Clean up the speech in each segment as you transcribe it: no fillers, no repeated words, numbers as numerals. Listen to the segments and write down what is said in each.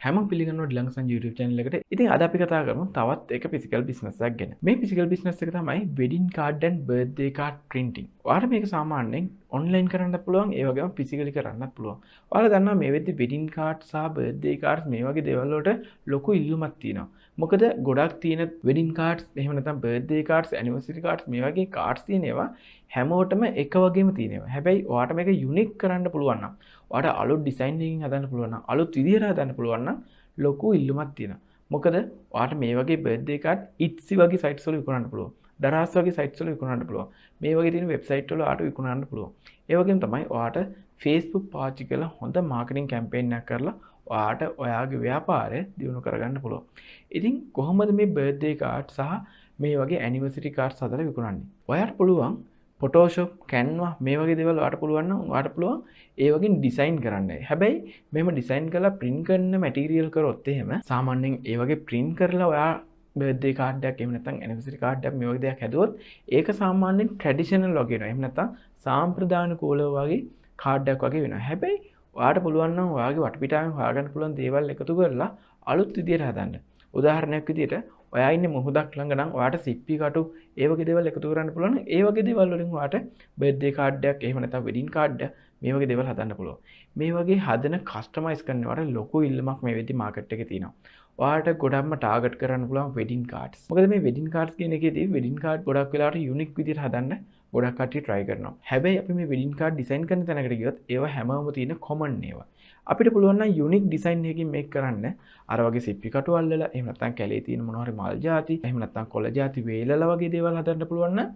හැම පිළිගන්නවා ඩිලන්සන් YouTube channel එකට. ඉතින් අද අපි කතා කරමු තවත් එක physical business එකක් ගැන. මේ physical business එක තමයි wedding card and birthday card printing. ඔයාලට මේක සාමාන්‍යයෙන් online කරන්න පුළුවන්, ඒ වගේම physically කරන්නත් පුළුවන්. ඔයාලා දන්නවා මේ වෙද්දි wedding card සහ birthday cards මේ වගේ දේවල් වලට ලොකු ඉල්ලුමක් තියෙනවා. මොකද ගොඩක් තියෙන wedding cards එහෙම නැත්නම් birthday cards, anniversary cards මේ වගේ cards තියෙන ඒවා හැමෝටම එක වගේම තියෙනවා. හැබැයි ඔයාට මේක unique කරන්න පුළුවන් නම්, ඔයාට අලුත් design එකකින් හදන්න පුළුවන් නම්, අලුත් විදිහට හදන්න පුළුවන් නම් ලොකු ඉල්ලුමක් තියෙනවා. මොකද ඔයාට මේ වගේ birthday card Etsy වගේ sites වල විකුණන්න පුළුවන්. දරාස් වගේ sites වල විකුණන්න පුළුවන්. මේ වගේ තියෙන website වල ඔයාට විකුණන්න පුළුවන්. ඒ වගේම තමයි ඔයාට Facebook පාවිච්චි කරලා හොඳ marketing campaign එකක් කරලා ඔයාට ඔයාගේ ව්‍යාපාරය දියුණු කරගන්න පුළුවන්. ඉතින් කොහොමද මේ birthday card සහ මේ වගේ anniversary cards හදලා විකුණන්නේ? ඔයාට පුළුවන් Photoshop, Canva මේ වගේ දේවල් ඔයාට පුළුවන් නම් ඔයාට පුළුවන් ඒ වගේ ඩිසයින් කරන්න. හැබැයි මෙහෙම ඩිසයින් කරලා print කරන material කරොත් එහෙම සාමාන්‍යයෙන් ඒ වගේ print කරලා ඔයා birthday card එකක් එහෙම නැත්නම් anniversary card එකක් මේ වගේ දෙයක් හැදුවොත් ඒක සාමාන්‍යයෙන් traditional වගේ වෙනවා. එහෙම නැත්නම් සාම්ප්‍රදායිකව වගේ card එකක් වගේ වෙනවා. හැබැයි ඔයාට පුළුවන් නම් ඔයාගේ වටපිටාවෙන් හොයාගන්න පුළුවන් දේවල් එකතු කරලා අලුත් විදියට හදන්න. උදාහරණයක් විදියට ඔයා ඉන්නේ මුහුදක් ළඟ නම් ඔයාට සිප්පි කටු ඒ වගේ දේවල් එකතු කරන්න පුළුවන්. ඒ වගේ දේවල් වලින් ඔයාට බර්ත්ඩේ කාඩ් එකක් එහෙම නැත්නම් වෙඩින් කාඩ් එක මේ වගේ දේවල් හදන්න පුළුවන්. මේ වගේ හදන කස්ටමයිස් කරනවට ලොකු ඉල්ලුමක් මේ වෙද්දි මාකට් එකේ තියෙනවා. ඔයාට ගොඩක්ම ටාගට් කරන්න පුළුවන් වෙඩින් කාඩ්ස්. මොකද මේ වෙඩින් කාඩ්ස් කියන එකේදී වෙඩින් කාඩ් ගොඩක් වෙලාවට යුනික් විදිහට හදන්න ගොඩක් කට්ටිය try කරනවා. හැබැයි අපි මේ වෙඩින් කාඩ් ඩිසයින් කරන තැනකට ගියොත් ඒවා හැමෝම තියෙන common ඒවා. අපිට පුළුවන් නම් යුනික් ඩිසයින් එකකින් මේක කරන්න. අර වගේ සිප්පි කටු අල්ලලා එහෙම නැත්නම් කැලේ තියෙන මොනවා හරි මල් ಜಾති එහෙම නැත්නම් කොළ ಜಾති වේලලා වගේ දේවල් හදන්න පුළුවන් නම්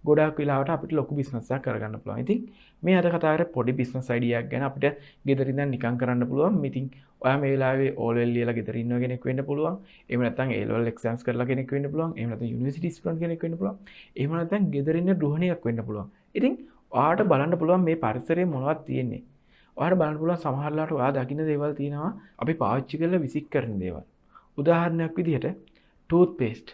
ගොඩාක් වෙලාවට අපිට ලොකු බිස්නස් එකක් කරගන්න පුළුවන්. ඉතින් මේ අද කතා කරේ පොඩි බිස්නස් අයිඩියා එකක් ගැන. අපිට ගෙදර ඉඳන් නිකන් කරන්න පුළුවන්. ඉතින් ඔයා මේ වෙලාවේ ඕල් එල් ලියලා ගෙදර ඉන්න කෙනෙක් වෙන්න පුළුවන්. එහෙම නැත්නම් ඒ ලෙවල් එක්සෑම්ස් කරලා කෙනෙක් වෙන්න පුළුවන්. එහෙම නැත්නම් යුනිවර්සිටි ස්ටුඩන්ට් කෙනෙක් වෙන්න පුළුවන්. එහෙම නැත්නම් ගෙදර ඉන්න ගෘහණියක් වෙන්න පුළුවන්. ඉතින් ඔයාට බලන්න පුළුවන් මේ පරිසරයේ මොනවද තියෙන්නේ. ඔයාට බලන්න පුළුවන් සමහරලාට ඔයා දකින්න දේවල් තියෙනවා අපි පාවිච්චි කරලා විසික් කරන දේවල්. උදාහරණයක් විදිහට toothpaste.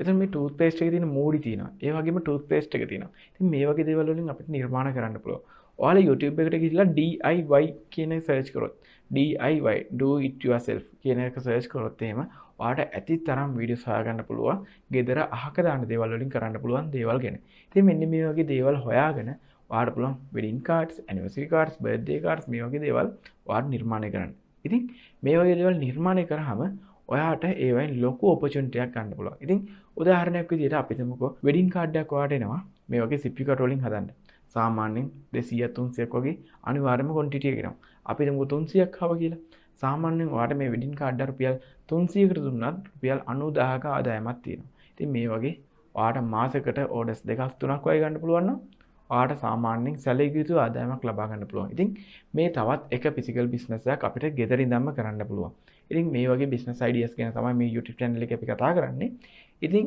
එතන මේ toothpaste එකේ තියෙන මූඩි තියෙනවා. ඒ වගේම toothpaste එක තියෙනවා. ඉතින් මේ වගේ දේවල් වලින් අපිට නිර්මාණ කරන්න පුළුවන්. ඔයාලා YouTube එකට ගිහිල්ලා DIY කියන එක සර්ච් කරොත් DIY do it yourself කියන එක සර්ච් කරොත් එහෙම ඔයාට ඇති තරම් වීඩියෝස් හොයාගන්න පුළුවන්. ගෙදර අහක දාන දේවල් වලින් කරන්න පුළුවන් දේවල් ගැන. ඉතින් මෙන්න මේ වගේ දේවල් හොයාගෙන ඔයාට පුළුවන් wedding cards, anniversary cards, birthday cards මේ වගේ දේවල් ඔයාට නිර්මාණය කරන්න. ඉතින් මේ වගේ දේවල් නිර්මාණය කරාම ඔයාට ඒවෙන් ලොකු opportunity එකක් ගන්න පුළුවන්. ඉතින් උදාහරණයක් විදිහට අපි හිතමුකෝ wedding card එකක් ඔයාට එනවා මේ වගේ සිප්පි කටු වලින් හදන්න. සාමාන්‍යයෙන් 200 300ක් වගේ අනිවාර්යයෙන්ම quantity එක එනවා. අපි හිතමුකෝ 300ක් ආව කියලා. සාමාන්‍යයෙන් ඔයාට මේ wedding card එක රුපියල් 300කට දුන්නත් රුපියල් 90000ක ආදායමක් තියෙනවා. ඉතින් මේ වගේ ඔයාට මාසෙකට orders දෙකක් තුනක් වගේ ගන්න පුළුවන් නම් ඔයාට සාමාන්‍යයෙන් සැලකිය යුතු ආදායමක් ලබා ගන්න පුළුවන්. ඉතින් මේ තවත් එක physical business එකක් අපිට ගෙදර ඉඳන්ම කරන්න පුළුවන්. ඉතින් මේ වගේ business ideas ගැන තමයි මේ YouTube channel එකේ අපි කතා කරන්නේ. ඉතින්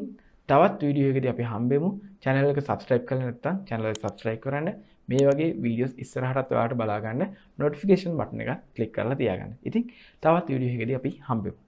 තවත් වීඩියෝ එකකදී අපි හම්බෙමු. channel එක subscribe කරලා නැත්නම් channel එක subscribe කරන්න. මේ වගේ videos ඉස්සරහටත් ඔයාලට බලා ගන්න notification button එක click කරලා තියාගන්න. ඉතින් තවත් වීඩියෝ එකකදී අපි හම්බෙමු.